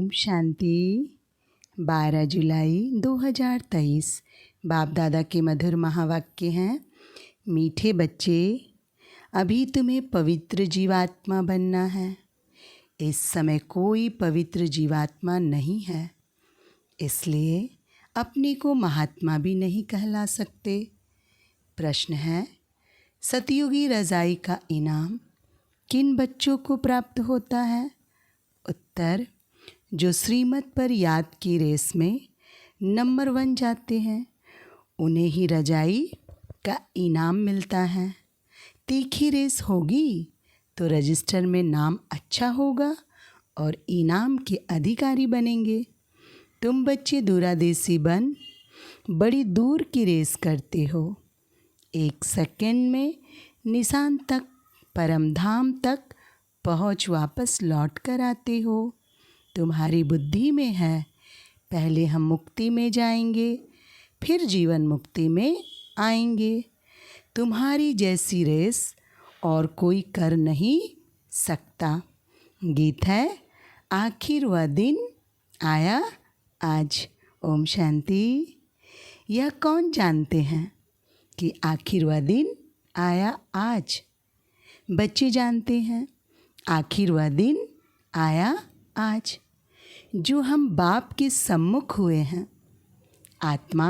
ओम शांति। 12 जुलाई 2023 बाप दादा के मधुर महावाक्य हैं। मीठे बच्चे, अभी तुम्हें पवित्र जीवात्मा बनना है। इस समय कोई पवित्र जीवात्मा नहीं है, इसलिए अपने को महात्मा भी नहीं कहला सकते। प्रश्न है, सतयुगी रज़ाई का इनाम किन बच्चों को प्राप्त होता है? उत्तर, जो श्रीमत पर याद की रेस में नंबर 1 जाते हैं, उन्हें ही रज़ाई का इनाम मिलता है। तीखी रेस होगी तो रजिस्टर में नाम अच्छा होगा और इनाम के अधिकारी बनेंगे। तुम बच्चे दूरादेशी बन बड़ी दूर की रेस करते हो। 1 सेकंड में निशान तक, परम धाम तक पहुँच वापस लौट कर आते हो। तुम्हारी बुद्धि में है, पहले हम मुक्ति में जाएंगे, फिर जीवन मुक्ति में आएंगे। तुम्हारी जैसी रेस और कोई कर नहीं सकता। गीत है, आखिर वह दिन आया आज। ओम शांति। यह कौन जानते हैं कि आखिर वह दिन आया आज? बच्चे जानते हैं, आखिर वह दिन आया आज जो हम बाप के सम्मुख हुए हैं। आत्मा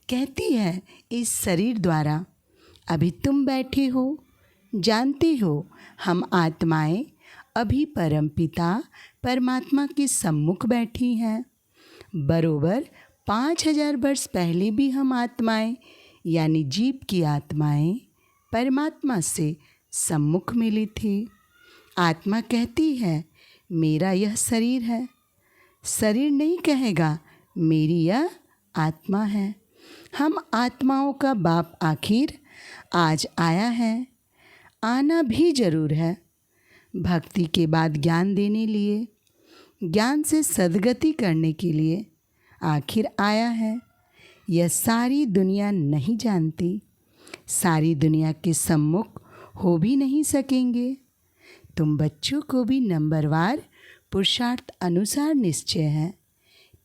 कहती है इस शरीर द्वारा, अभी तुम बैठे हो, जानते हो हम आत्माएं अभी परमपिता परमात्मा के सम्मुख बैठी हैं। बरोबर 5000 वर्ष पहले भी हम आत्माएं यानी जीव की आत्माएं परमात्मा से सम्मुख मिली थी। आत्मा कहती है मेरा यह शरीर है। शरीर नहीं कहेगा मेरी यह आत्मा है। हम आत्माओं का बाप आखिर आज आया है, आना भी जरूर है। भक्ति के बाद ज्ञान देने लिए, ज्ञान से सद्गति करने के लिए आखिर आया है। यह सारी दुनिया नहीं जानती, सारी दुनिया के सम्मुख हो भी नहीं सकेंगे। तुम बच्चों को भी नंबरवार पुरुषार्थ अनुसार निश्चय है।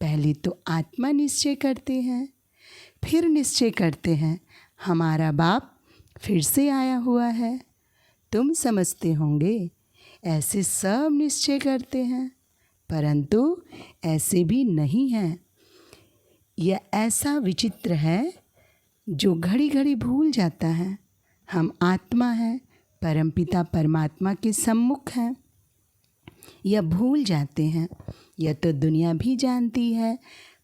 पहले तो आत्मा निश्चय करते हैं, फिर निश्चय करते हैं हमारा बाप फिर से आया हुआ है। तुम समझते होंगे ऐसे सब निश्चय करते हैं, परंतु ऐसे भी नहीं है। यह ऐसा विचित्र है जो घड़ी घड़ी भूल जाता है हम आत्मा हैं, परमपिता परमात्मा के सम्मुख हैं। यह भूल जाते हैं। यह तो दुनिया भी जानती है,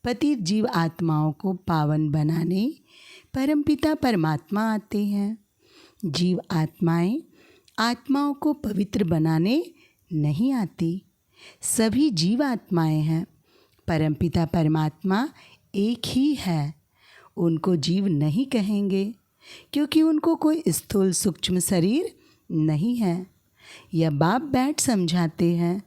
पतित जीव आत्माओं को पावन बनाने परमपिता परमात्मा आते हैं। जीव आत्माएं आत्माओं को पवित्र बनाने नहीं आती। सभी जीव आत्माएं हैं, परमपिता परमात्मा एक ही है। उनको जीव नहीं कहेंगे क्योंकि उनको कोई स्थूल सूक्ष्म शरीर नहीं है। यह बाप बैठ समझाते हैं,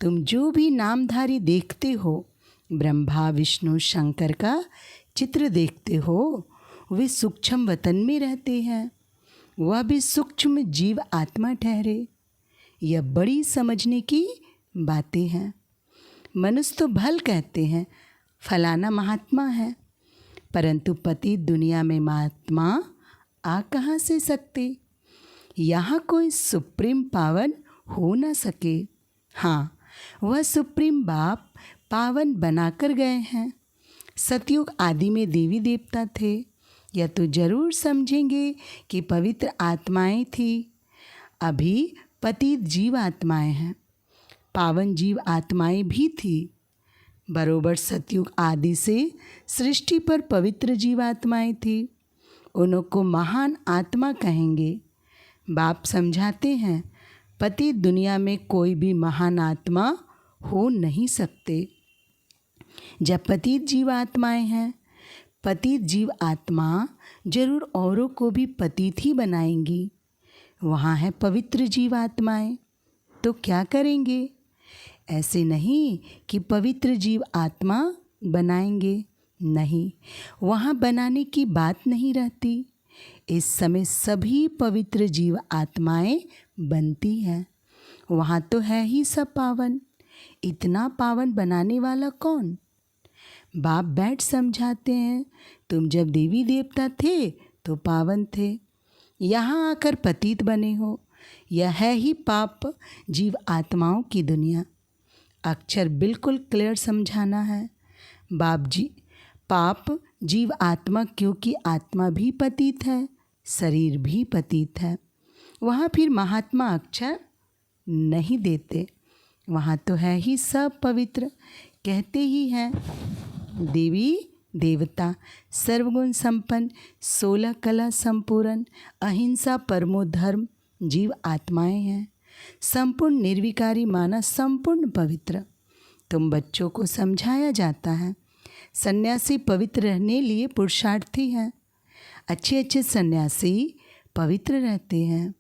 तुम जो भी नामधारी देखते हो, ब्रह्मा विष्णु शंकर का चित्र देखते हो, वे सूक्ष्म वतन में रहते हैं। वह भी सूक्ष्म जीव आत्मा ठहरे। यह बड़ी समझने की बातें हैं। मनुष्य तो भल कहते हैं फलाना महात्मा है, परंतु पति दुनिया में महात्मा आ कहाँ से सकते? यहाँ कोई सुप्रीम पावन हो न सके। हाँ, वह सुप्रीम बाप पावन बनाकर गए हैं। सतयुग आदि में देवी देवता थे। यह तो जरूर समझेंगे कि पवित्र आत्माएं थी। अभी पतित जीव आत्माएं हैं, पावन जीव आत्माएं भी थी। बरोबर सतयुग आदि से सृष्टि पर पवित्र जीवात्माएं थी। उनको महान आत्मा कहेंगे। बाप समझाते हैं पतित दुनिया में कोई भी महान आत्मा हो नहीं सकते। जब पतित जीव आत्माएं हैं, पतित जीव आत्मा जरूर औरों को भी पतित ही बनाएंगी। वहाँ है पवित्र जीव आत्माएं, तो क्या करेंगे? ऐसे नहीं कि पवित्र जीव आत्मा बनाएंगे, नहीं, वहाँ बनाने की बात नहीं रहती। इस समय सभी पवित्र जीव आत्माएं बनती हैं। वहाँ तो है ही सब पावन। इतना पावन बनाने वाला कौन? बाप बैठ समझाते हैं, तुम जब देवी देवता थे तो पावन थे, यहाँ आकर पतित बने हो। यह है ही पाप जीव आत्माओं की दुनिया। अक्षर बिल्कुल क्लियर समझाना है बाप जी। पाप जीव आत्मा, क्योंकि आत्मा भी पतित है, शरीर भी पतित है। वहाँ फिर महात्मा अक्षर नहीं देते, वहाँ तो है ही सब पवित्र। कहते ही हैं देवी देवता सर्वगुण संपन्न, 16 कला संपूर्ण, अहिंसा परमो धर्म, जीव आत्माएं हैं। संपूर्ण निर्विकारी माना संपूर्ण पवित्र। तुम बच्चों को समझाया जाता है सन्यासी पवित्र रहने लिए पुरुषार्थी हैं। अच्छे अच्छे सन्यासी पवित्र रहते हैं,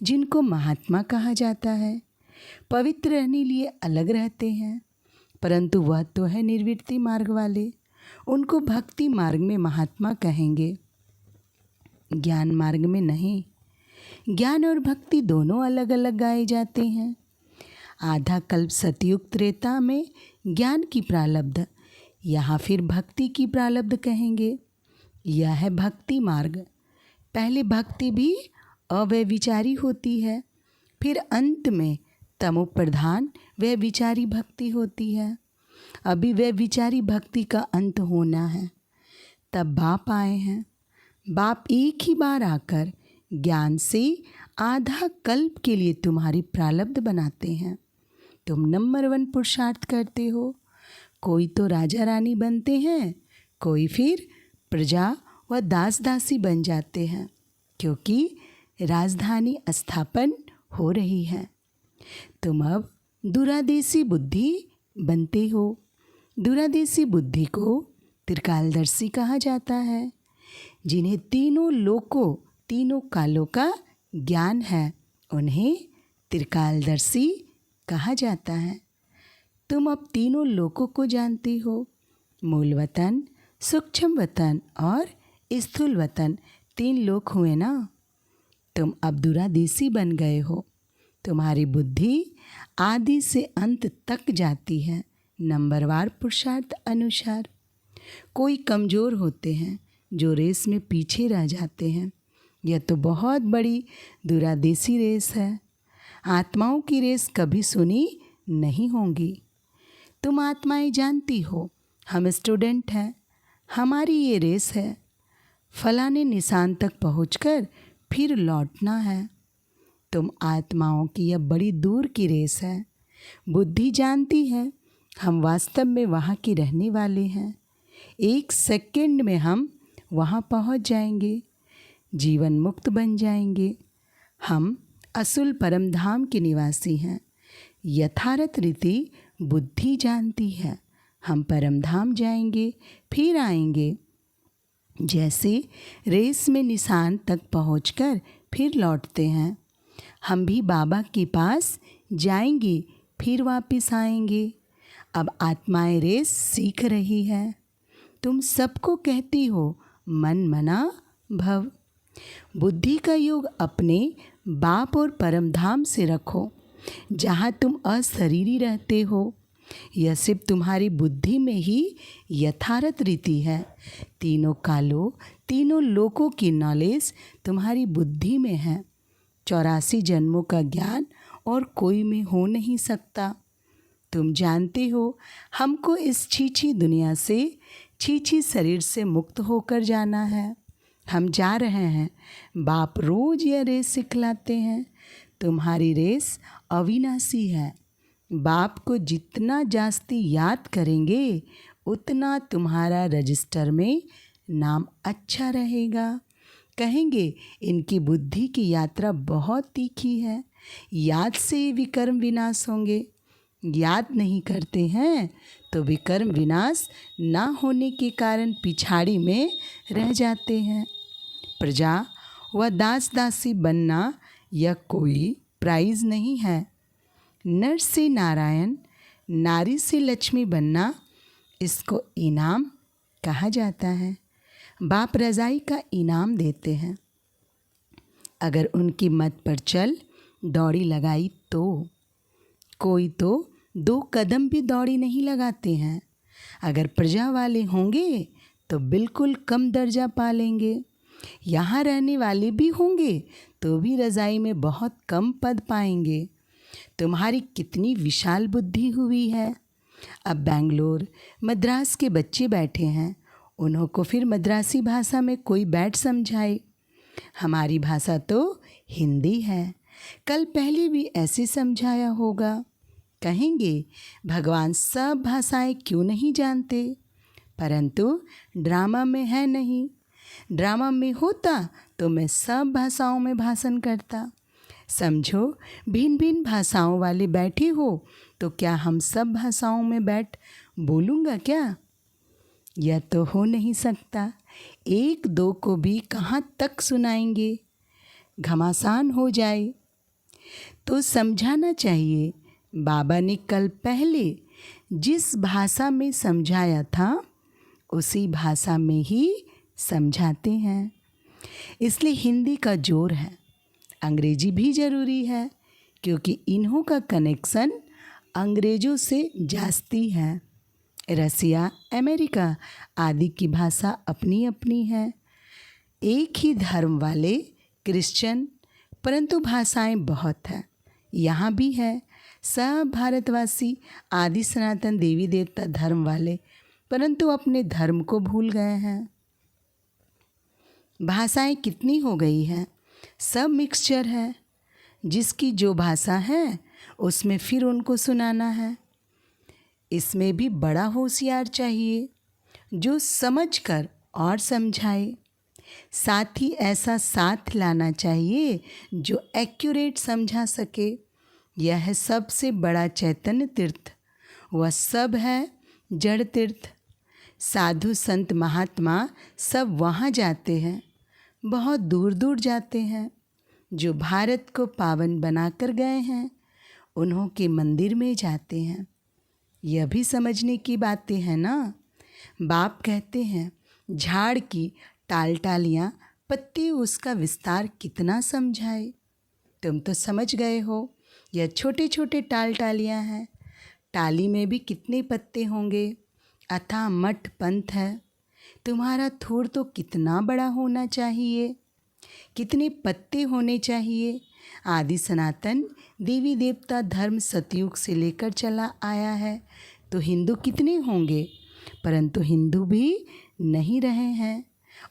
जिनको महात्मा कहा जाता है। पवित्र रहने लिए अलग रहते हैं, परंतु वह तो है निर्वृत्ति मार्ग वाले, उनको भक्ति मार्ग में महात्मा कहेंगे, ज्ञान मार्ग में नहीं। ज्ञान और भक्ति दोनों अलग अलग गाए जाते हैं। आधा कल्प सतयुग त्रेता में ज्ञान की प्रारब्ध, यहाँ फिर भक्ति की प्रारब्ध कहेंगे। यह है भक्ति मार्ग। पहले भक्ति भी अव्यभिचारी होती है, फिर अंत में तमो प्रधान व्यभिचारी भक्ति होती है। अभी व्यभिचारी भक्ति का अंत होना है, तब बाप आए हैं। बाप एक ही बार आकर ज्ञान से आधा कल्प के लिए तुम्हारी प्रारब्ध बनाते हैं। तुम नंबर 1 पुरुषार्थ करते हो। कोई तो राजा रानी बनते हैं, कोई फिर प्रजा व दास दासी बन जाते हैं, क्योंकि राजधानी स्थापन हो रही है। तुम अब दूरादेशी बुद्धि बनते हो। दूरादेशी बुद्धि को त्रिकालदर्शी कहा जाता है, जिन्हें तीनों लोकों तीनों कालों का ज्ञान है, उन्हें त्रिकालदर्शी कहा जाता है। तुम अब तीनों लोकों को जानते हो, मूल वतन, सूक्ष्म वतन और स्थूल वतन, 3 लोक हुए ना। तुम अब दूरादेशी बन गए हो। तुम्हारी बुद्धि आदि से अंत तक जाती है, नंबरवार पुरुषार्थ अनुसार। कोई कमज़ोर होते हैं जो रेस में पीछे रह जाते हैं। यह तो बहुत बड़ी दूरादेशी रेस है। आत्माओं की रेस कभी सुनी नहीं होंगी। तुम आत्माएं जानती हो, हम स्टूडेंट हैं, हमारी ये रेस है। फलाने निशान तक पहुंचकर फिर लौटना है। तुम आत्माओं की यह बड़ी दूर की रेस है। बुद्धि जानती है हम वास्तव में वहाँ के रहने वाले हैं। 1 सेकंड में हम वहाँ पहुँच जाएंगे, जीवन मुक्त बन जाएंगे। हम असुल परम धाम के निवासी हैं। यथार्थ रीति बुद्धि जानती है हम परम धाम जाएंगे, फिर आएंगे। जैसे रेस में निशान तक पहुंचकर फिर लौटते हैं, हम भी बाबा के पास जाएंगे, फिर वापस आएंगे। अब आत्माएं रेस सीख रही है। तुम सबको कहती हो मन मना भव। बुद्धि का योग अपने बाप और परमधाम से रखो, जहाँ तुम अशरीरी रहते हो। यह सिर्फ तुम्हारी बुद्धि में ही यथार्थ रीति है। तीनों कालों तीनों लोकों की नॉलेज तुम्हारी बुद्धि में है। 84 जन्मों का ज्ञान और कोई में हो नहीं सकता। तुम जानते हो हमको इस छीछी दुनिया से, छीछी शरीर से मुक्त होकर जाना है। हम जा रहे हैं। बाप रोज़ यह रेस सिखलाते हैं। तुम्हारी रेस अविनाशी है। बाप को जितना जास्ती याद करेंगे, उतना तुम्हारा रजिस्टर में नाम अच्छा रहेगा। कहेंगे इनकी बुद्धि की यात्रा बहुत तीखी है, याद से विकर्म विनाश होंगे। याद नहीं करते हैं तो विकर्म विनाश ना होने के कारण पिछाड़ी में रह जाते हैं। प्रजा व दास दासी बनना यह कोई प्राइज़ नहीं है। नर से नारायण, नारी से लक्ष्मी बनना, इसको इनाम कहा जाता है। बाप रज़ाई का इनाम देते हैं। अगर उनकी मत पर चल दौड़ी लगाई तो कोई तो 2 कदम भी दौड़ी नहीं लगाते हैं। अगर प्रजा वाले होंगे तो बिल्कुल कम दर्जा पा लेंगे। यहाँ रहने वाले भी होंगे तो भी रज़ाई में बहुत कम पद पाएंगे। तुम्हारी कितनी विशाल बुद्धि हुई है। अब बेंगलोर, मद्रास के बच्चे बैठे हैं, उन्हों को फिर मद्रासी भाषा में कोई बैठ समझाए। हमारी भाषा तो हिंदी है, कल पहले भी ऐसे समझाया होगा। कहेंगे भगवान सब भाषाएं क्यों नहीं जानते, परंतु ड्रामा में है नहीं। ड्रामा में होता तो मैं सब भाषाओं में भाषण करता। समझो, भिन्न भिन्न भाषाओं वाले बैठे हो तो क्या हम सब भाषाओं में बैठ बोलूँगा क्या? यह तो हो नहीं सकता। 1-2 को भी कहाँ तक सुनाएंगे, घमासान हो जाए। तो समझाना चाहिए। बाबा ने कल पहले जिस भाषा में समझाया था उसी भाषा में ही समझाते हैं। इसलिए हिंदी का जोर है। अंग्रेजी भी ज़रूरी है क्योंकि इन्हों का कनेक्शन अंग्रेज़ों से जास्ती है। रसिया, अमेरिका आदि की भाषा अपनी अपनी है। एक ही धर्म वाले क्रिश्चियन, परंतु भाषाएं बहुत हैं। यहाँ भी है सब भारतवासी आदि सनातन देवी देवता धर्म वाले, परंतु अपने धर्म को भूल गए हैं। भाषाएं कितनी हो गई हैं, सब मिक्सचर है। जिसकी जो भाषा है उसमें फिर उनको सुनाना है। इसमें भी बड़ा होशियार चाहिए जो समझकर और समझाए। साथ ही ऐसा साथ लाना चाहिए जो एक्यूरेट समझा सके। यह है सबसे बड़ा चैतन्य तीर्थ। वह सब है जड़ तीर्थ। साधु संत महात्मा सब वहाँ जाते हैं, बहुत दूर दूर जाते हैं। जो भारत को पावन बनाकर गए हैं उन्हों के मंदिर में जाते हैं। यह भी समझने की बातें हैं ना। बाप कहते हैं झाड़ की टालियाँ पत्ती उसका विस्तार कितना समझाए। तुम तो समझ गए हो, यह छोटे छोटे टालियाँ हैं। टाली में भी कितने पत्ते होंगे। अथाह मठ पंथ है। तुम्हारा थोर तो कितना बड़ा होना चाहिए, कितने पत्ते होने चाहिए। आदि सनातन देवी देवता धर्म सतयुग से लेकर चला आया है तो हिंदू कितने होंगे, परंतु हिंदू भी नहीं रहे हैं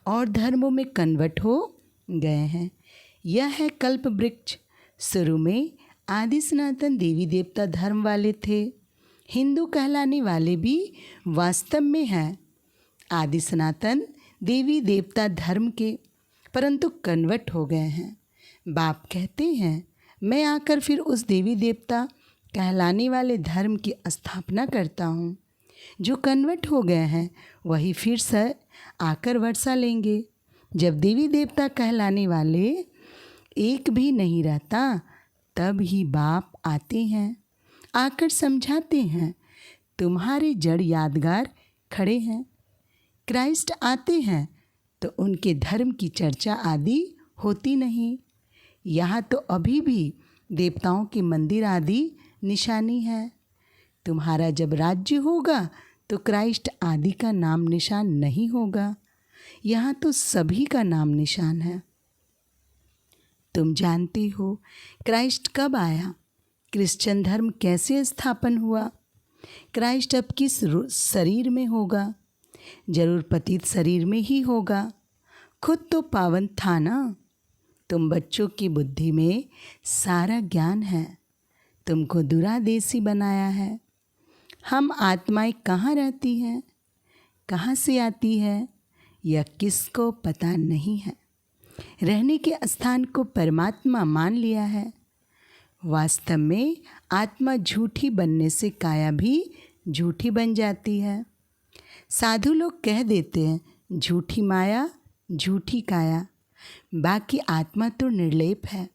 और धर्मों में कन्वर्ट हो गए हैं। यह है कल्प वृक्ष। शुरू में आदि सनातन देवी देवता धर्म वाले थे। हिंदू कहलाने वाले भी वास्तव में हैं आदि सनातन देवी देवता धर्म के, परंतु कन्वर्ट हो गए हैं। बाप कहते हैं मैं आकर फिर उस देवी देवता कहलाने वाले धर्म की स्थापना करता हूँ। जो कन्वर्ट हो गए हैं वही फिर से आकर वर्षा लेंगे। जब देवी देवता कहलाने वाले एक भी नहीं रहता तब ही बाप आते हैं, आकर समझाते हैं। तुम्हारे जड़ यादगार खड़े हैं। क्राइस्ट आते हैं तो उनके धर्म की चर्चा आदि होती नहीं। यहाँ तो अभी भी देवताओं के मंदिर आदि निशानी है। तुम्हारा जब राज्य होगा तो क्राइस्ट आदि का नाम निशान नहीं होगा। यहाँ तो सभी का नाम निशान है। तुम जानते हो क्राइस्ट कब आया, क्रिश्चियन धर्म कैसे स्थापन हुआ। क्राइस्ट अब किस शरीर में होगा, जरूर पतित शरीर में ही होगा। खुद तो पावन था ना। तुम बच्चों की बुद्धि में सारा ज्ञान है, तुमको दुरादेशी बनाया है। हम आत्माएं कहाँ रहती हैं, कहाँ से आती है, यह किसको पता नहीं है। रहने के स्थान को परमात्मा मान लिया है। वास्तव में आत्मा झूठी बनने से काया भी झूठी बन जाती है। साधु लोग कह देते हैं झूठी माया झूठी काया, बाकी आत्मा तो निर्लेप है।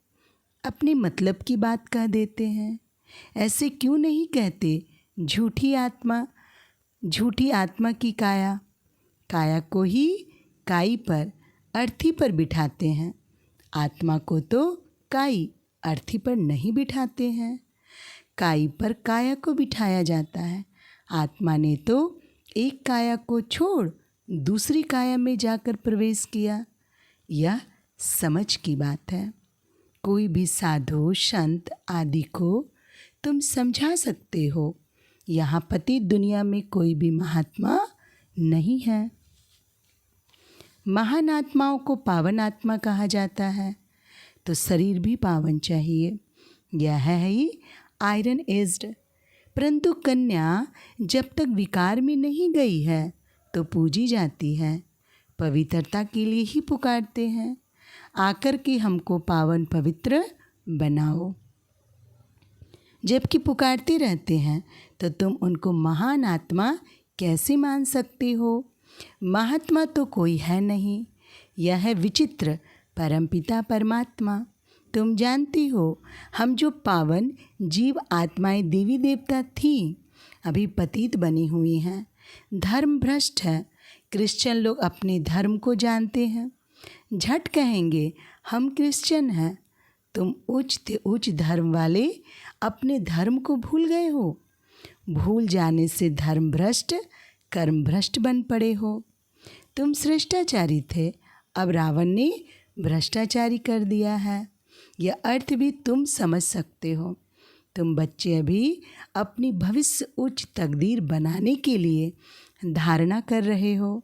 अपने मतलब की बात कह देते हैं। ऐसे क्यों नहीं कहते झूठी आत्मा की काया। काया को ही काई पर अर्थी पर बिठाते हैं, आत्मा को तो काई अर्थी पर नहीं बिठाते हैं। काई पर काया को बिठाया जाता है। आत्मा ने तो एक काया को छोड़ दूसरी काया में जाकर प्रवेश किया। यह समझ की बात है। कोई भी साधु संत आदि को तुम समझा सकते हो। यहाँ पतित दुनिया में कोई भी महात्मा नहीं है। महान आत्माओं को पावन आत्मा कहा जाता है, तो शरीर भी पावन चाहिए। यह है ही आयरन एज्ड। परंतु कन्या जब तक विकार में नहीं गई है तो पूजी जाती है। पवित्रता के लिए ही पुकारते हैं, आकर के हमको पावन पवित्र बनाओ। जबकि पुकारते रहते हैं तो तुम उनको महान आत्मा कैसे मान सकते हो? महात्मा तो कोई है नहीं। यह है विचित्र परमपिता परमात्मा। तुम जानती हो, हम जो पावन जीव आत्माएं देवी देवता थी, अभी पतित बनी हुई हैं, धर्म भ्रष्ट है। क्रिश्चियन लोग अपने धर्म को जानते हैं, झट कहेंगे हम क्रिश्चियन हैं। तुम उच्च उच्च धर्म वाले अपने धर्म को भूल गए हो। भूल जाने से धर्म भ्रष्ट कर्म भ्रष्ट बन पड़े हो। तुम श्रेष्ठाचारी थे, अब रावण ने भ्रष्टाचारी कर दिया है। यह अर्थ भी तुम समझ सकते हो। तुम बच्चे अभी अपनी भविष्य उच्च तकदीर बनाने के लिए धारणा कर रहे हो।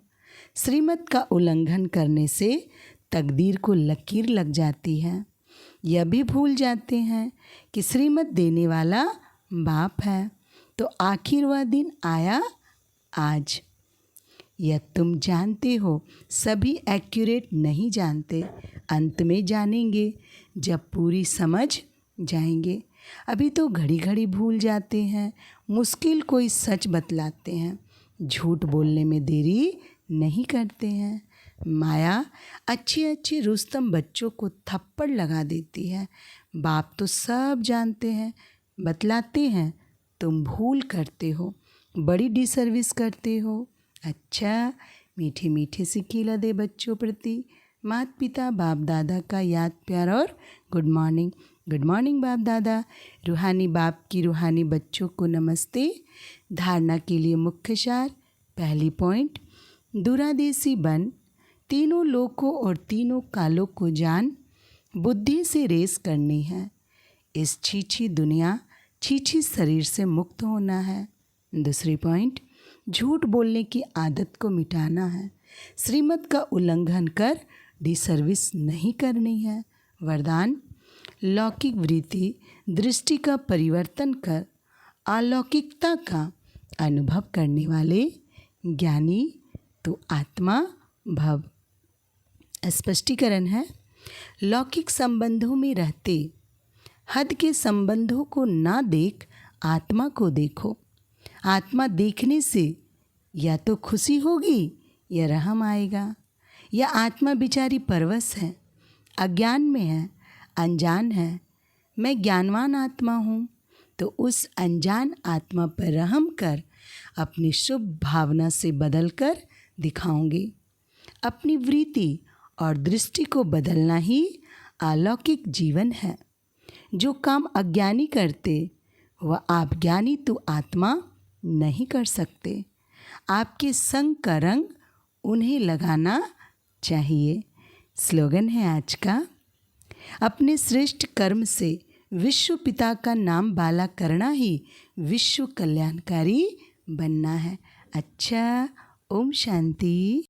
श्रीमत का उल्लंघन करने से तकदीर को लकीर लग जाती है। यह भी भूल जाते हैं कि श्रीमत देने वाला बाप है। तो आखिर वह दिन आया आज। यह तुम जानते हो, सभी एक्यूरेट नहीं जानते, अंत में जानेंगे जब पूरी समझ जाएंगे। अभी तो घड़ी घड़ी भूल जाते हैं, मुश्किल कोई सच बतलाते हैं, झूठ बोलने में देरी नहीं करते हैं। माया अच्छे अच्छे रुस्तम बच्चों को थप्पड़ लगा देती है। बाप तो सब जानते हैं, बतलाते हैं, तुम भूल करते हो, बड़ी डिसर्विस करते हो। अच्छा, मीठे मीठे से खिला दे बच्चों प्रति माता पिता बाप दादा का याद प्यार और गुड मॉर्निंग। गुड मॉर्निंग बाप दादा। रूहानी बाप की रूहानी बच्चों को नमस्ते। धारणा के लिए मुख्य सार। पहली पॉइंट, दूरादेशी बन, तीनों लोकों और तीनों कालों को जान, बुद्धि से रेस करनी है। इस छीछी दुनिया छीछी शरीर से मुक्त होना है। दूसरी पॉइंट, झूठ बोलने की आदत को मिटाना है। श्रीमत का उल्लंघन कर डिसर्विस नहीं करनी है। वरदान, लौकिक वृत्ति दृष्टि का परिवर्तन कर अलौकिकता का अनुभव करने वाले ज्ञानी तो आत्मा भव। स्पष्टीकरण है, लौकिक संबंधों में रहते हद के संबंधों को ना देख आत्मा को देखो। आत्मा देखने से या तो खुशी होगी या रहम आएगा। या आत्मा बेचारी परवश है, अज्ञान में है, अनजान है। मैं ज्ञानवान आत्मा हूँ, तो उस अनजान आत्मा पर रहम कर अपनी शुभ भावना से बदल कर दिखाऊंगी। अपनी वृत्ति और दृष्टि को बदलना ही अलौकिक जीवन है। जो काम अज्ञानी करते वह आप ज्ञानी तो आत्मा नहीं कर सकते। आपके संग का रंग उन्हें लगाना चाहिए। स्लोगन है आज का, अपने श्रेष्ठ कर्म से विश्व पिता का नाम बाला करना ही विश्व कल्याणकारी बनना है। अच्छा, ओम शांति।